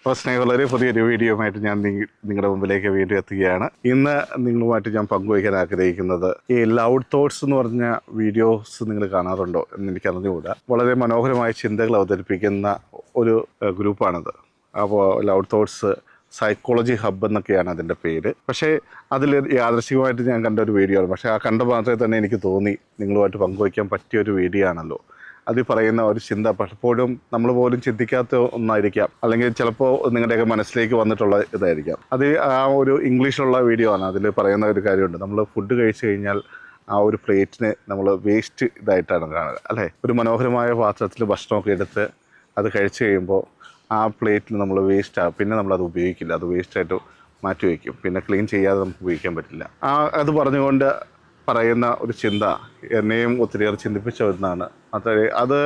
അപ്പോൾ സ്നേഹമുള്ളവരെ, പുതിയൊരു വീഡിയോയുമായിട്ട് ഞാൻ നിങ്ങളുടെ മുമ്പിലേക്ക് വീണ്ടും എത്തുകയാണ്. ഇന്ന് നിങ്ങളുമായിട്ട് ഞാൻ പങ്കുവയ്ക്കാൻ ആഗ്രഹിക്കുന്നത് ഈ ലൗഡ് തോട്ട്സ് എന്ന് പറഞ്ഞ വീഡിയോസ് നിങ്ങൾ കാണാറുണ്ടോ എന്ന് എനിക്ക് അറിഞ്ഞുകൂടാ. വളരെ മനോഹരമായ ചിന്തകൾ അവതരിപ്പിക്കുന്ന ഒരു ഗ്രൂപ്പാണിത്. അപ്പോൾ ലൗഡ് തോട്ട്സ് സൈക്കോളജി ഹബ്ബ് എന്നൊക്കെയാണ് അതിൻ്റെ പേര്. പക്ഷേ അതിൽ യാദൃശ്ചികമായിട്ട് ഞാൻ കണ്ട ഒരു വീഡിയോ ആണ്. പക്ഷേ ആ കണ്ട മാത്രമേ തന്നെ എനിക്ക് തോന്നി നിങ്ങളുമായിട്ട് പങ്കുവയ്ക്കാൻ പറ്റിയൊരു വീഡിയോ ആണല്ലോ. അതിൽ പറയുന്ന ഒരു ചിന്ത പലപ്പോഴും നമ്മൾ പോലും ചിന്തിക്കാത്ത ഒന്നായിരിക്കാം, അല്ലെങ്കിൽ ചിലപ്പോൾ നിങ്ങളുടെയൊക്കെ മനസ്സിലേക്ക് വന്നിട്ടുള്ള ഇതായിരിക്കാം. അത് ആ ഒരു ഇംഗ്ലീഷിലുള്ള വീഡിയോ ആണ്. അതിൽ പറയുന്ന ഒരു കാര്യമുണ്ട്, നമ്മൾ ഫുഡ് കഴിച്ചു കഴിഞ്ഞാൽ ആ ഒരു പ്ലേറ്റിന് നമ്മൾ വേസ്റ്റ് ഇതായിട്ടാണ് കാണുക, അല്ലേ? ഒരു മനോഹരമായ പാത്രത്തിൽ ഭക്ഷണമൊക്കെ എടുത്ത് അത് കഴിച്ചു കഴിയുമ്പോൾ ആ പ്ലേറ്റിൽ നമ്മൾ വേസ്റ്റാകും. പിന്നെ നമ്മളത് ഉപയോഗിക്കില്ല, അത് വേസ്റ്റായിട്ട് മാറ്റി വയ്ക്കും. പിന്നെ ക്ലീൻ ചെയ്യാതെ നമുക്ക് ഉപയോഗിക്കാൻ പറ്റില്ല. അത് പറഞ്ഞുകൊണ്ട് പറയുന്ന ഒരു ചിന്ത എന്നെയും ഒത്തിരിയേറെ ചിന്തിപ്പിച്ച ഒന്നാണ്. അത്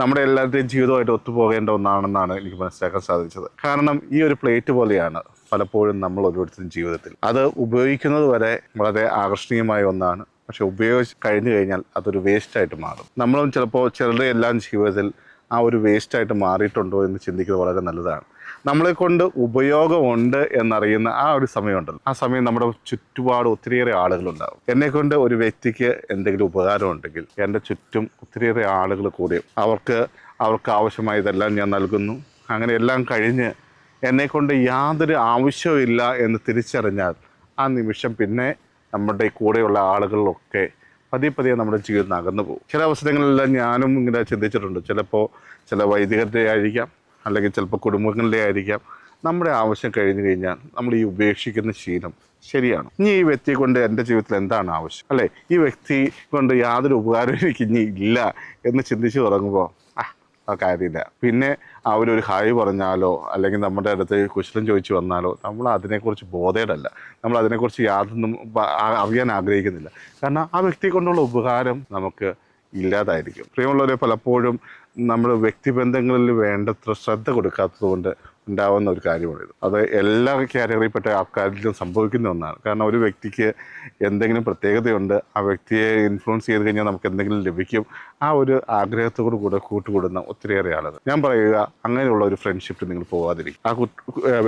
നമ്മുടെ എല്ലാവരുടെയും ജീവിതമായിട്ട് ഒത്തുപോകേണ്ട ഒന്നാണെന്നാണ് എനിക്ക് മനസ്സിലാക്കാൻ സാധിച്ചത്. കാരണം ഈ ഒരു പ്ലേറ്റ് പോലെയാണ് പലപ്പോഴും നമ്മൾ ഓരോരുത്തരും ജീവിതത്തിൽ. അത് ഉപയോഗിക്കുന്നത് വരെ വളരെ ആകർഷണീയമായ ഒന്നാണ്. പക്ഷെ ഉപയോഗിച്ച് കഴിഞ്ഞു കഴിഞ്ഞാൽ അതൊരു വേസ്റ്റായിട്ട് മാറും. നമ്മളും ചിലപ്പോൾ ചിലരുടെ എല്ലാം ജീവിതത്തിൽ ആ ഒരു വേസ്റ്റായിട്ട് മാറിയിട്ടുണ്ടോ എന്ന് ചിന്തിക്കുന്നത് വളരെ നല്ലതാണ്. നമ്മളെ കൊണ്ട് ഉപയോഗമുണ്ട് എന്നറിയുന്ന ആ ഒരു സമയമുണ്ടല്ലോ, ആ സമയം നമ്മുടെ ചുറ്റുപാട് ഒത്തിരിയേറെ ആളുകളുണ്ടാകും. എന്നെക്കൊണ്ട് ഒരു വ്യക്തിക്ക് എന്തെങ്കിലും ഉപകാരം ഉണ്ടെങ്കിൽ എൻ്റെ ചുറ്റും ഒത്തിരിയേറെ ആളുകൾ കൂടി അവർക്ക് ആവശ്യമായതെല്ലാം ഞാൻ നൽകുന്നു. അങ്ങനെ എല്ലാം കഴിഞ്ഞ് എന്നെക്കൊണ്ട് യാതൊരു ആവശ്യമില്ല എന്ന് തിരിച്ചറിഞ്ഞാൽ ആ നിമിഷം പിന്നെ നമ്മുടെ കൂടെയുള്ള ആളുകളിലൊക്കെ പതിയെ നമ്മുടെ ജീവിതം അകന്നു പോകും. ചില അവസരങ്ങളിലെല്ലാം ഞാനും ഇങ്ങനെ ചിന്തിച്ചിട്ടുണ്ട്. ചിലപ്പോൾ ചില വൈദികരുടെ ആയിരിക്കാം, അല്ലെങ്കിൽ ചിലപ്പോൾ കുടുംബങ്ങളിലെ ആയിരിക്കാം. നമ്മുടെ ആവശ്യം കഴിഞ്ഞു കഴിഞ്ഞാൽ നമ്മൾ ഈ ഉപേക്ഷിക്കുന്ന ശീലം ശരിയാണ്. ഇനി ഈ വ്യക്തിയെ കൊണ്ട് എൻ്റെ ജീവിതത്തിൽ എന്താണ് ആവശ്യം, അല്ലേ? ഈ വ്യക്തി കൊണ്ട് യാതൊരു ഉപകാരവും എനിക്ക് ഇനി ഇല്ല എന്ന് ചിന്തിച്ച് തുടങ്ങുമ്പോൾ ആ കാര്യമില്ല. പിന്നെ അവരൊരു ഹായ് പറഞ്ഞാലോ അല്ലെങ്കിൽ നമ്മുടെ അടുത്ത് കുശലം ചോദിച്ചു വന്നാലോ നമ്മൾ അതിനെക്കുറിച്ച് ബോധേടല്ല. നമ്മൾ അതിനെക്കുറിച്ച് യാതൊന്നും അറിയാൻ ആഗ്രഹിക്കുന്നില്ല. കാരണം ആ വ്യക്തിയെ കൊണ്ടുള്ള ഉപകാരം നമുക്ക് ഇല്ലാതായിരിക്കും. പ്രിയമുള്ളവരെ, പലപ്പോഴും നമ്മൾ വ്യക്തിബന്ധങ്ങളിൽ വേണ്ടത്ര ശ്രദ്ധ കൊടുക്കാത്തത് കൊണ്ട് ഉണ്ടാവുന്ന ഒരു കാര്യമാണിത്. അത് എല്ലാ കാറ്റഗറിയിൽപ്പെട്ട ആൾക്കാരിലും സംഭവിക്കുന്ന ഒന്നാണ്. കാരണം ഒരു വ്യക്തിക്ക് എന്തെങ്കിലും പ്രത്യേകതയുണ്ട്, ആ വ്യക്തിയെ ഇൻഫ്ലുവൻസ് ചെയ്ത് കഴിഞ്ഞാൽ നമുക്ക് എന്തെങ്കിലും ലഭിക്കും, ആ ഒരു ആഗ്രഹത്തോടു കൂടെ കൂട്ടുകൂടുന്ന ഒത്തിരിയേറെ ആളുകൾ. ഞാൻ പറയുക, അങ്ങനെയുള്ള ഒരു ഫ്രണ്ട്ഷിപ്പിൽ നിങ്ങൾ പോകാതിരിക്കും. ആ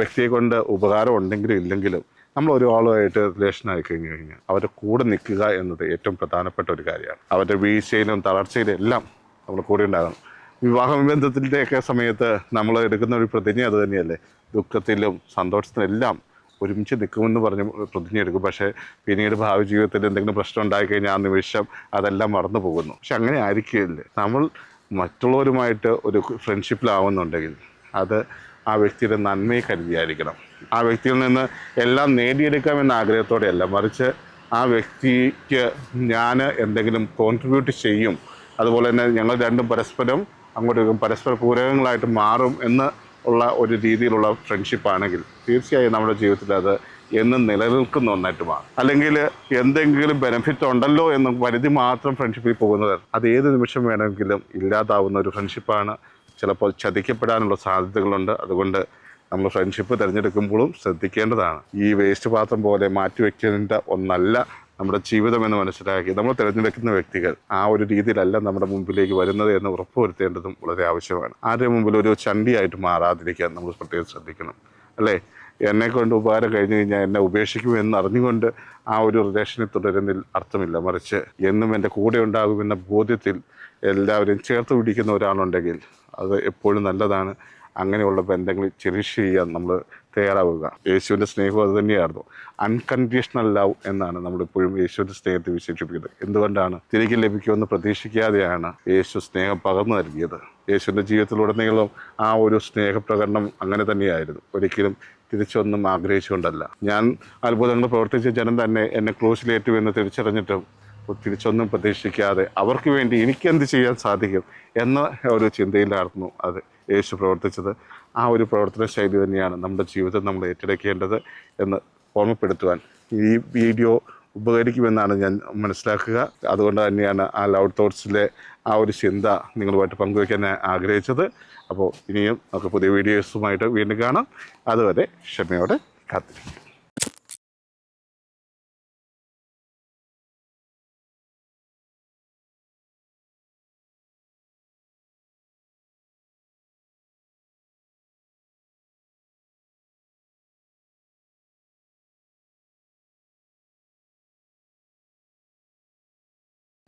വ്യക്തിയെ കൊണ്ട് ഉപകാരം ഉണ്ടെങ്കിലും ഇല്ലെങ്കിലും നമ്മൾ ഒരാളുമായിട്ട് റിലേഷൻ ആയി കഴിഞ്ഞു കഴിഞ്ഞാൽ അവരുടെ കൂടെ നിൽക്കുക എന്നത് ഏറ്റവും പ്രധാനപ്പെട്ട ഒരു കാര്യമാണ്. അവരുടെ വീഴ്ചയിലും തളർച്ചയിലും എല്ലാം നമ്മൾ കൂടെ ഉണ്ടാകണം. വിവാഹബന്ധത്തിൻ്റെയൊക്കെ സമയത്ത് നമ്മൾ എടുക്കുന്ന ഒരു പ്രതിജ്ഞ അത് തന്നെയല്ലേ. ദുഃഖത്തിലും സന്തോഷത്തിലും എല്ലാം ഒരുമിച്ച് നിൽക്കുമെന്ന് പറഞ്ഞ് പ്രതിജ്ഞ എടുക്കും. പക്ഷേ പിന്നീട് ഭാവി ജീവിതത്തിൽ എന്തെങ്കിലും പ്രശ്നം ഉണ്ടായിക്കഴിഞ്ഞാൽ ആ നിമിഷം അതെല്ലാം മറന്നു പോകുന്നു. പക്ഷെ അങ്ങനെ ആയിരിക്കില്ല. നമ്മൾ മറ്റുള്ളവരുമായിട്ട് ഒരു ഫ്രണ്ട്ഷിപ്പിലാവുന്നുണ്ടെങ്കിൽ അത് ആ വ്യക്തിയുടെ നന്മയെ കരുതിയായിരിക്കണം. ആ വ്യക്തിയിൽ നിന്ന് എല്ലാം നേടിയെടുക്കാമെന്ന ആഗ്രഹത്തോടെയല്ല, മറിച്ച് ആ വ്യക്തിക്ക് ഞാൻ എന്തെങ്കിലും കോൺട്രിബ്യൂട്ട് ചെയ്യും, അതുപോലെ തന്നെ ഞങ്ങൾ രണ്ടും പരസ്പരം അങ്ങോട്ടും പരസ്പര പൂരകങ്ങളായിട്ട് മാറും എന്ന് ഉള്ള ഒരു രീതിയിലുള്ള ഫ്രണ്ട്ഷിപ്പാണെങ്കിൽ തീർച്ചയായും നമ്മുടെ ജീവിതത്തിൽ അത് എന്നും നിലനിൽക്കുന്ന ഒന്നായിട്ട് മാറും. അല്ലെങ്കിൽ എന്തെങ്കിലും ബെനിഫിറ്റ് ഉണ്ടല്ലോ എന്ന് പരിധി മാത്രം ഫ്രണ്ട്ഷിപ്പിൽ പോകുന്നത് അത് ഏത് നിമിഷം വേണമെങ്കിലും ഇല്ലാതാവുന്ന ഒരു ഫ്രണ്ട്ഷിപ്പാണ്. ചിലപ്പോൾ ചതിക്കപ്പെടാനുള്ള സാധ്യതകളുണ്ട്. അതുകൊണ്ട് നമ്മൾ ഫ്രണ്ട്ഷിപ്പ് തിരഞ്ഞെടുക്കുമ്പോഴും ശ്രദ്ധിക്കേണ്ടതാണ്. ഈ വേസ്റ്റ് പാത്രം പോലെ മാറ്റിവെക്കേണ്ട ഒന്നല്ല നമ്മുടെ ജീവിതം എന്ന് മനസ്സിലാക്കി നമ്മൾ തിരഞ്ഞെടുക്കുന്ന വ്യക്തികൾ ആ ഒരു രീതിയിലല്ല നമ്മുടെ മുമ്പിലേക്ക് വരുന്നത് എന്ന് ഉറപ്പുവരുത്തേണ്ടതും വളരെ ആവശ്യമാണ്. ആരുടെ മുമ്പിൽ ഒരു ചണ്ടിയായിട്ട് മാറാതിരിക്കാൻ നമ്മൾ പ്രത്യേകം ശ്രദ്ധിക്കണം, അല്ലേ? എന്നെക്കൊണ്ട് ഉപകാരം കഴിഞ്ഞു കഴിഞ്ഞാൽ എന്നെ ഉപേക്ഷിക്കുമെന്ന് അറിഞ്ഞുകൊണ്ട് ആ ഒരു റിലേഷനിൽ തുടരുന്നതിൽ അർത്ഥമില്ല. മറിച്ച് എന്നും എൻ്റെ കൂടെ ഉണ്ടാകുമെന്ന ബോധ്യത്തിൽ എല്ലാവരെയും ചേർത്ത് പിടിക്കുന്ന ഒരാളുണ്ടെങ്കിൽ അത് എപ്പോഴും നല്ലതാണ്. അങ്ങനെയുള്ള ബന്ധങ്ങളിൽ ചെറിഷ് ചെയ്യാൻ നമ്മൾ തയ്യാറാവുക. യേശുവിൻ്റെ സ്നേഹം അത് തന്നെയായിരുന്നു. അൺകണ്ടീഷണൽ ലവ് എന്നാണ് നമ്മളിപ്പോഴും യേശുവിൻ്റെ സ്നേഹത്തെ വിശേഷിപ്പിക്കുന്നത്. എന്തുകൊണ്ടാണ്? തിരികെ ലഭിക്കുമെന്ന് പ്രതീക്ഷിക്കാതെയാണ് യേശു സ്നേഹം പകർന്നു നൽകിയത്. യേശുവിൻ്റെ ജീവിതത്തിലുടനീളം ആ ഒരു സ്നേഹപ്രകടനം അങ്ങനെ തന്നെയായിരുന്നു. ഒരിക്കലും തിരിച്ചൊന്നും ആഗ്രഹിച്ചുകൊണ്ടല്ല. ഞാൻ അത്ഭുതങ്ങൾ പ്രവർത്തിച്ച ജനം തന്നെ എന്നെ ക്രൂശിലേറ്റുമെന്ന് തിരിച്ചറിഞ്ഞിട്ടും തിരിച്ചൊന്നും പ്രതീക്ഷിക്കാതെ അവർക്ക് വേണ്ടി എനിക്കെന്ത് ചെയ്യാൻ സാധിക്കും എന്ന ഒരു ചിന്തയിലായിരുന്നു അത് യേശു പ്രവർത്തിച്ചത്. ആ ഒരു പ്രവർത്തന ശൈലി തന്നെയാണ് നമ്മുടെ ജീവിതം നമ്മൾ ഏറ്റെടുക്കേണ്ടത് എന്ന് ഓർമ്മപ്പെടുത്തുവാൻ ഈ വീഡിയോ ഉപകരിക്കുമെന്നാണ് ഞാൻ മനസ്സിലാക്കുക. അതുകൊണ്ട് തന്നെയാണ് ആ ലൗഡ് തോട്ട്സിലെ ആ ഒരു ചിന്ത നിങ്ങളുമായിട്ട് പങ്കുവയ്ക്കാൻ ആഗ്രഹിച്ചത്. അപ്പോൾ ഇനിയും നമുക്ക് പുതിയ വീഡിയോസുമായിട്ട് വീണ്ടും കാണാം. അതുവരെ ക്ഷമയോടെ കാത്തിരിക്കും.